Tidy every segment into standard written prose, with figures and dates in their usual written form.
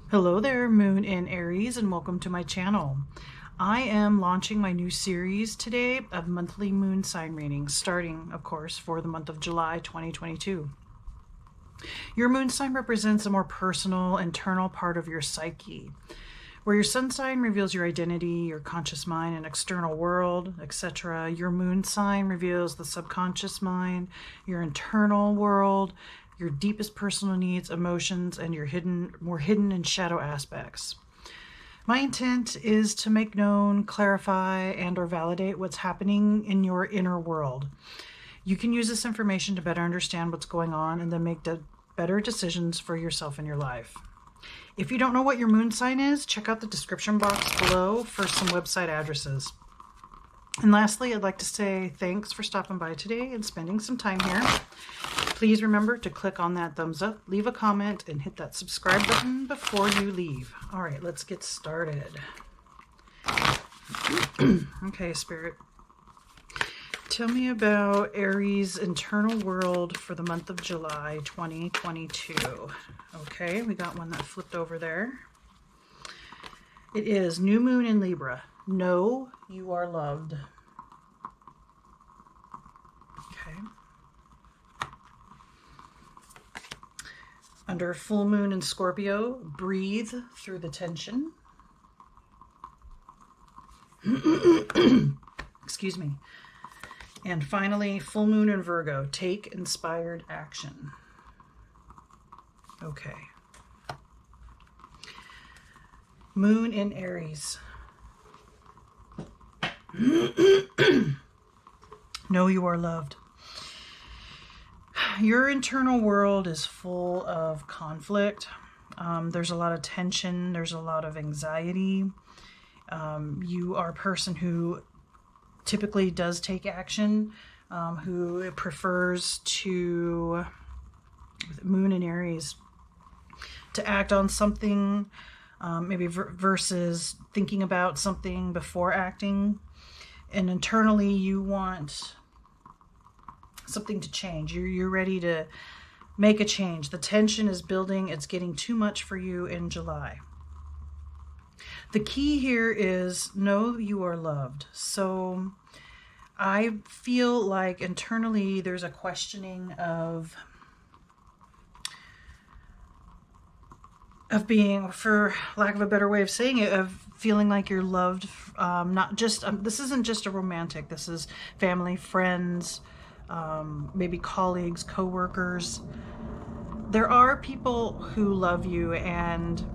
Hello there, Moon in Aries, and welcome to my channel. I am launching my new series today of monthly moon sign readings, starting, of course, for the month of July 2022. Your moon sign represents a more personal, internal part of your psyche, where your sun sign reveals your identity, your conscious mind, and external world, etc. Your moon sign reveals the subconscious mind, your internal world, your deepest personal needs, emotions, and your more hidden and shadow aspects. My intent is to make known, clarify, and or validate what's happening in your inner world. You can use this information to better understand what's going on and then make better decisions for yourself in your life. If you don't know what your moon sign is, check out the description box below for some website addresses. And lastly, I'd like to say thanks for stopping by today and spending some time here. Please remember to click on that thumbs up, leave a comment, and hit that subscribe button before you leave. All right, let's get started. Okay, Spirit. Tell me about Aries' internal world for the month of July 2022. Okay, we got one that flipped over there. It is New Moon in Libra. Know you are loved. Okay. Under full moon in Scorpio, breathe through the tension. Excuse me. And finally, full moon in Virgo, take inspired action. Okay. Moon in Aries. Know you are loved. Your internal world is full of conflict. There's a lot of tension. There's a lot of anxiety. You are a person who typically does take action, who prefers to, with Moon in Aries, to act on something, maybe versus thinking about something before acting. And internally you want something to change. You're ready to make a change. The tension is building. It's getting too much for you in July. The key here is know you are loved. So I feel like internally there's a questioning of being, for lack of a better way of saying it, of feeling like you're loved. Not just, this isn't just a romantic, this is family, friends, maybe colleagues, co-workers. There are people who love you and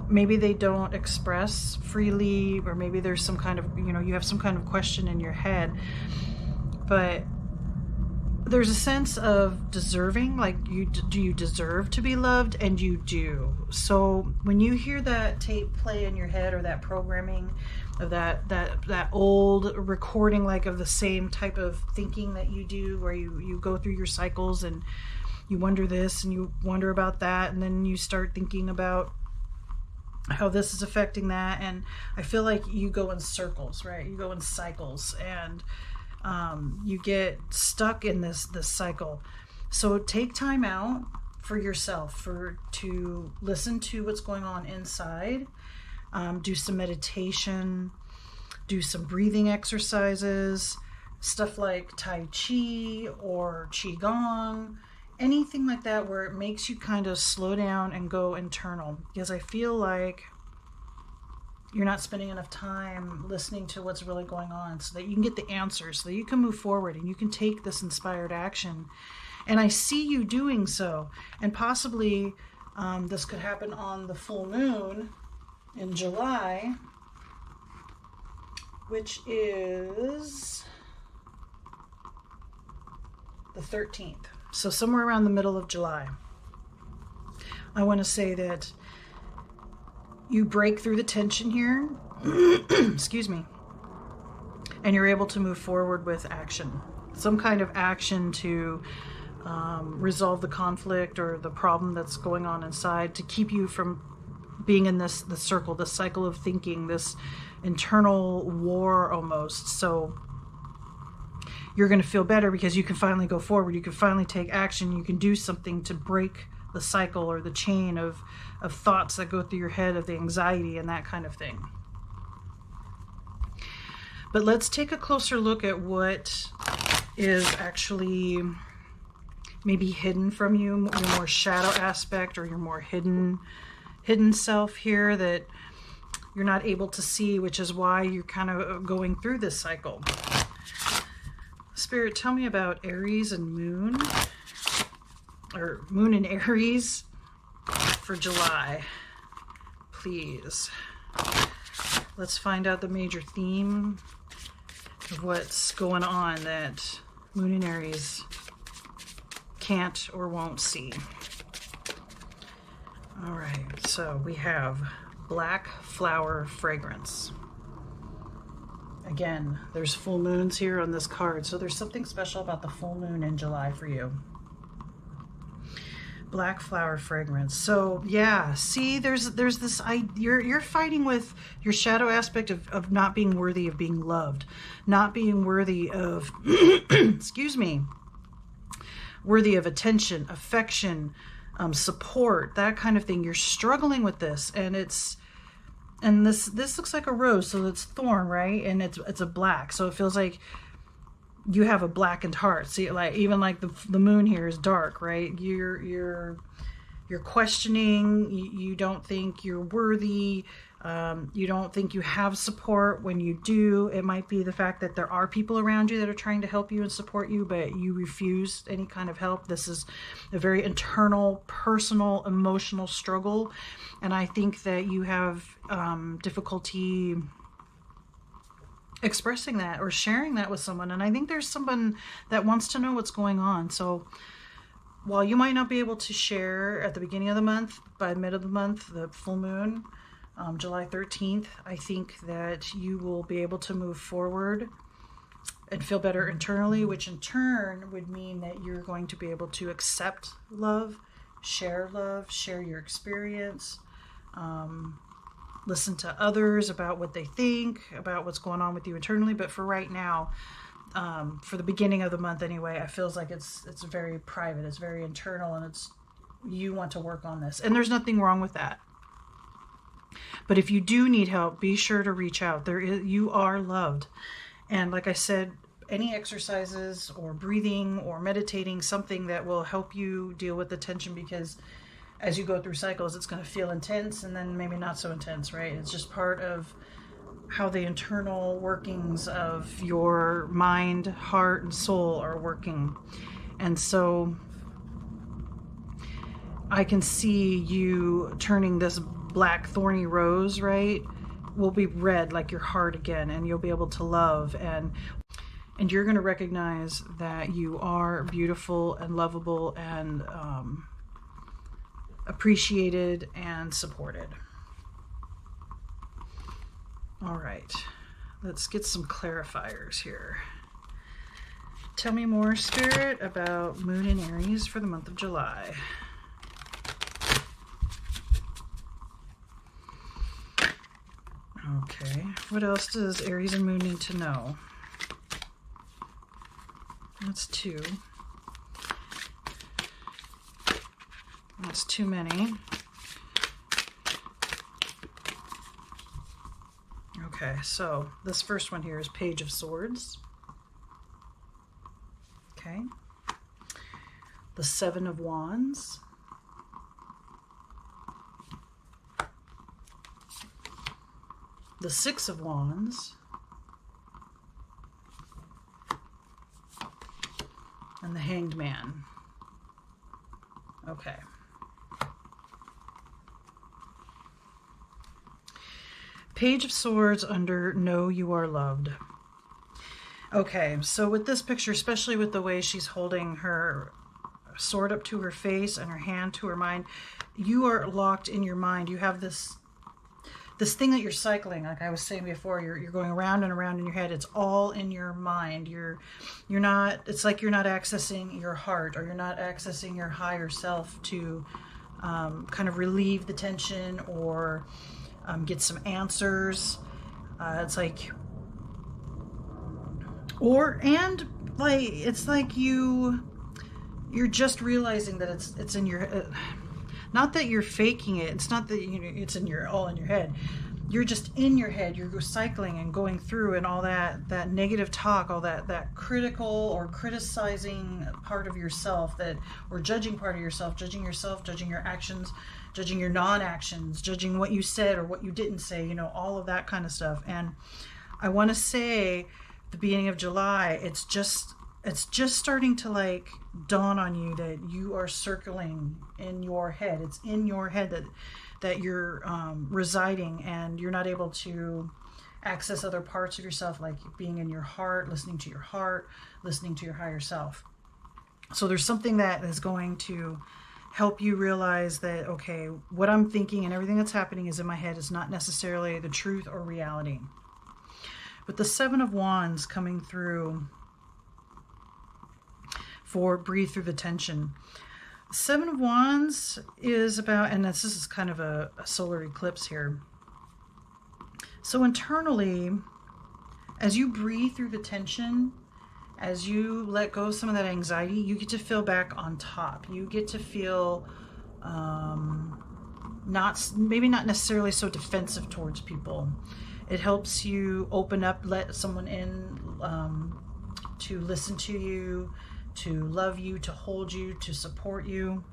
maybe they don't express freely, or maybe there's some kind of, you have some kind of question in your head, but there's a sense of deserving, like do you deserve to be loved? And you do. So when you hear that tape play in your head, or that programming of that old recording, like of the same type of thinking that you do, where you go through your cycles and you wonder this and you wonder about that, and then you start thinking about how this is affecting that, and I feel like you go in circles, right? You go in cycles, and you get stuck in this cycle. So take time out for yourself, to listen to what's going on inside. Do some meditation, do some breathing exercises, stuff like Tai Chi or Qigong, anything like that where it makes you kind of slow down and go internal, because I feel like you're not spending enough time listening to what's really going on so that you can get the answers, so that you can move forward and you can take this inspired action. And I see you doing so. And possibly this could happen on the full moon in July, which is the 13th. So somewhere around the middle of July. I want to say that you break through the tension here, excuse me, and you're able to move forward with action. Some kind of action to resolve the conflict or the problem that's going on inside, to keep you from being in the circle, this cycle of thinking, this internal war almost. So you're going to feel better because you can finally go forward. You can finally take action. You can do something to break the cycle or the chain of thoughts that go through your head, of the anxiety and that kind of thing. But let's take a closer look at what is actually maybe hidden from you, your more shadow aspect or your more hidden self here that you're not able to see, which is why you're kind of going through this cycle. Spirit, tell me about Aries and Moon, or Moon and Aries for July, please. Let's find out the major theme of what's going on that Moon and Aries can't or won't see. All right, so we have black flower fragrance. Again, there's full moons here on this card, so there's something special about the full moon in July for you. Black flower fragrance. So yeah, see, there's this, you're fighting with your shadow aspect of not being worthy of being loved, not being worthy of excuse me, worthy of attention, affection, support, that kind of thing. You're struggling with this, and this looks like a rose, so it's thorn, right? And it's a black, so it feels like you have a blackened heart. See, like even like the moon here is dark, right? You're questioning. You don't think you're worthy. You don't think you have support. When you do, it might be the fact that there are people around you that are trying to help you and support you, but you refuse any kind of help. This is a very internal, personal, emotional struggle, and I think that you have difficulty expressing that or sharing that with someone. And I think there's someone that wants to know what's going on. So while you might not be able to share at the beginning of the month, by the mid of the month, the full moon, July 13th, I think that you will be able to move forward and feel better internally, which in turn would mean that you're going to be able to accept love, share your experience, listen to others about what they think, about what's going on with you internally. But for right now, for the beginning of the month anyway, it feels like it's very private, it's very internal, and you want to work on this. And there's nothing wrong with that. But if you do need help, be sure to reach out. You are loved. And like I said, any exercises or breathing or meditating, something that will help you deal with the tension, because as you go through cycles, it's going to feel intense and then maybe not so intense, right? It's just part of how the internal workings of your mind, heart, and soul are working. And so I can see you turning this black thorny rose, right, will be red like your heart again, and you'll be able to love, and you're going to recognize that you are beautiful and lovable and appreciated and supported. All right, let's get some clarifiers here. Tell me more, Spirit, about Moon and Aries for the month of July. Okay, what else does Aries and Moon need to know? That's 2. That's too many. Okay, so this first one here is Page of Swords. Okay. The 7 of Wands. The 6 of Wands. And the Hanged Man. Okay. Page of Swords under Know You Are Loved. Okay, so with this picture, especially with the way she's holding her sword up to her face and her hand to her mind, you are locked in your mind. You have this thing that you're cycling, like I was saying before, you're going around and around in your head. It's all in your mind. You're not, it's like you're not accessing your heart, or you're not accessing your higher self to kind of relieve the tension or get some answers. It's like, it's like you're just realizing that it's in your Not that you're faking it. It's not that it's all in your head. You're just in your head. You're cycling and going through, and all that negative talk, all that critical or criticizing part of yourself, or judging part of yourself, judging your actions, judging your non-actions, judging what you said or what you didn't say, all of that kind of stuff. And I want to say the beginning of July, it's just starting to like dawn on you that you are circling in your head. It's in your head that you're residing, and you're not able to access other parts of yourself, like being in your heart, listening to your higher self. So there's something that is going to help you realize that, okay, what I'm thinking and everything that's happening is in my head is not necessarily the truth or reality. But the Seven of Wands coming through for breathe through the tension. Seven of Wands is about, and this is kind of a solar eclipse here. So internally, as you breathe through the tension, as you let go of some of that anxiety, you get to feel back on top. You get to feel maybe not necessarily so defensive towards people. It helps you open up, let someone in to listen to you, to love you, to hold you, to support you.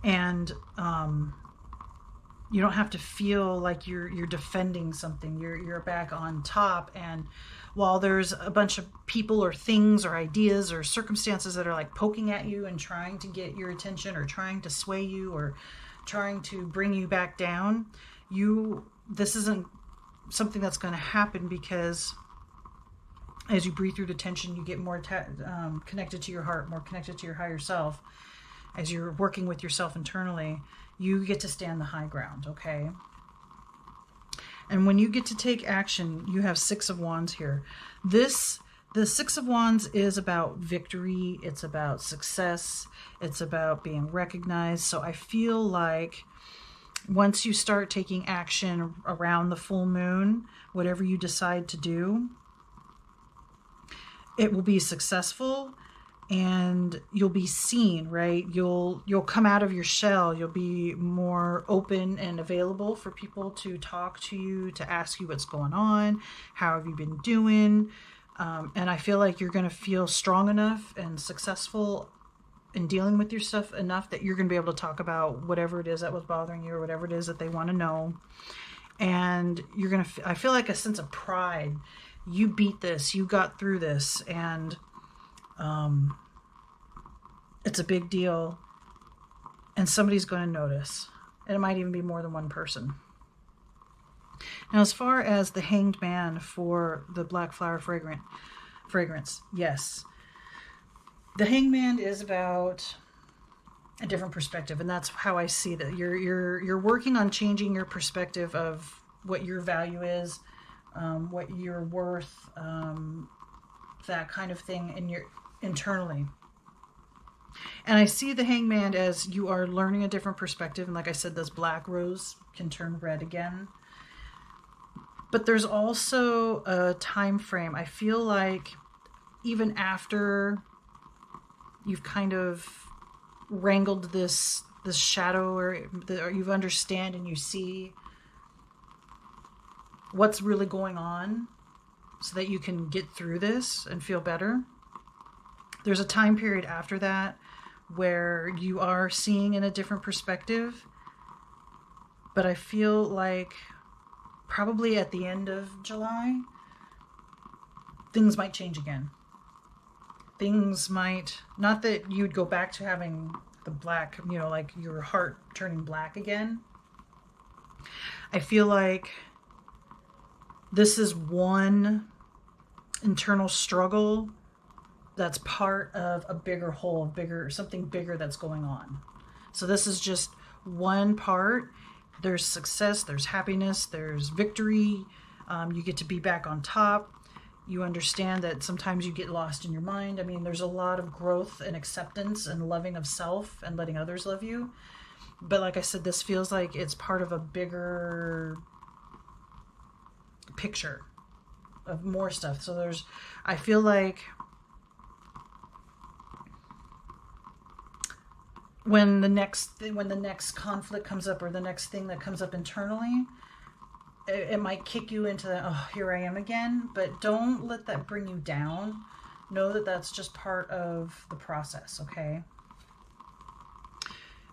And you don't have to feel like you're defending something. You're back on top. And while there's a bunch of people or things or ideas or circumstances that are like poking at you and trying to get your attention or trying to sway you or trying to bring you back down, this isn't something that's going to happen, because as you breathe through the tension, you get more connected to your heart, more connected to your higher self. As you're working with yourself internally, you get to stand the high ground, okay? And when you get to take action, you have Six of Wands here. The Six of Wands is about victory. It's about success. It's about being recognized. So I feel like once you start taking action around the full moon, whatever you decide to do, it will be successful, and you'll be seen, right? You'll come out of your shell. You'll be more open and available for people to talk to you, to ask you what's going on, how have you been doing? And I feel like you're going to feel strong enough and successful in dealing with your stuff enough that you're going to be able to talk about whatever it is that was bothering you or whatever it is that they want to know. And you're going to, I feel like a sense of pride. You beat this, you got through this, and it's a big deal, and somebody's going to notice. And it might even be more than one person. Now, as far as the Hanged Man for the Black Flower fragrance, yes. The Hanged Man is about a different perspective, and that's how I see that. You're working on changing your perspective of what your value is, what you're worth, that kind of thing internally. And I see the Hangman as you are learning a different perspective, and like I said, this black rose can turn red again. But there's also a time frame. I feel like even after you've kind of wrangled this shadow, or you understand and you see what's really going on so that you can get through this and feel better. There's a time period after that where you are seeing in a different perspective. But I feel like probably at the end of July, things might change again. Things might, not that you'd go back to having the black, like your heart turning black again. I feel like this is one internal struggle that's part of a bigger whole, something bigger that's going on. So this is just one part. There's success, there's happiness, there's victory. You get to be back on top. You understand that sometimes you get lost in your mind. I mean, there's a lot of growth and acceptance and loving of self and letting others love you. But like I said, this feels like it's part of a bigger picture of more stuff. So I feel like when the next conflict comes up, or the next thing that comes up internally, it might kick you into the, oh, here I am again. But don't let that bring you down. Know that that's just part of the process, okay?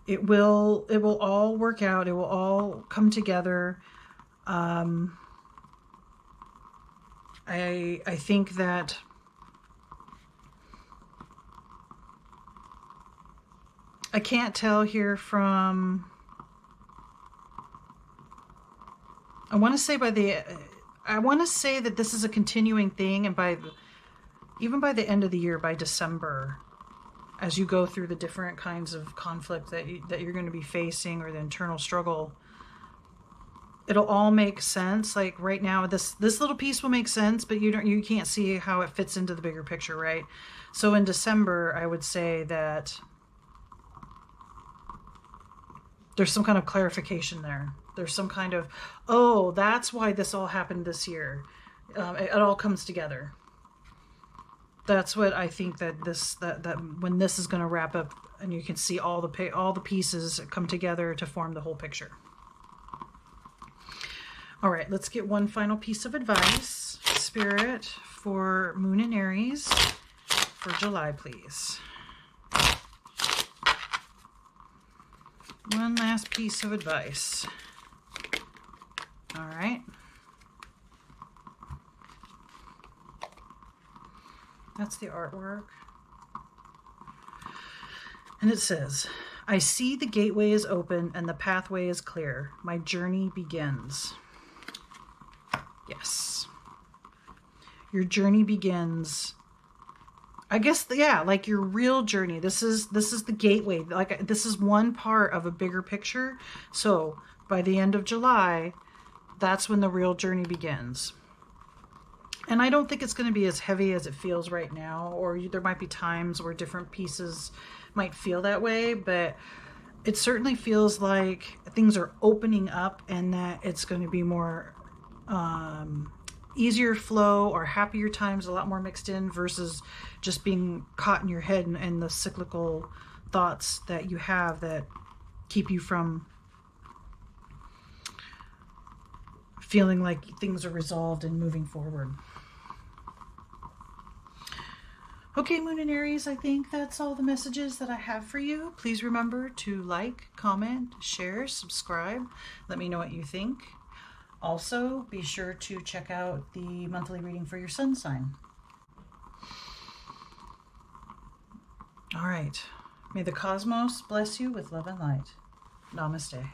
It will all work out. It will all come together. I think that I can't tell here from, I want to say that this is a continuing thing, and even by the end of the year, by December, as you go through the different kinds of conflict that you're going to be facing, or the internal struggle, it'll all make sense. Like right now, this little piece will make sense, but you can't see how it fits into the bigger picture, right? So in December, I would say that there's some kind of clarification there. There's some kind of, oh, that's why this all happened this year. It all comes together. That's what I think that when this is going to wrap up, and you can see all the pieces come together to form the whole picture. All right, let's get one final piece of advice, Spirit, for Moon and Aries for July, please. One last piece of advice. All right. That's the artwork. And it says, I see the gateway is open and the pathway is clear. My journey begins. Yes. Your journey begins. I guess, yeah, like your real journey. This is the gateway. Like, this is one part of a bigger picture. So by the end of July, that's when the real journey begins. And I don't think it's going to be as heavy as it feels right now, or there might be times where different pieces might feel that way, but it certainly feels like things are opening up, and that it's going to be more easier flow, or happier times, a lot more mixed in, versus just being caught in your head and the cyclical thoughts that you have that keep you from feeling like things are resolved and moving forward. Okay, Moon and Aries, I think that's all the messages that I have for you. Please remember to like, comment, share, subscribe. Let me know what you think. Also, be sure to check out the monthly reading for your sun sign. All right. May the cosmos bless you with love and light. Namaste.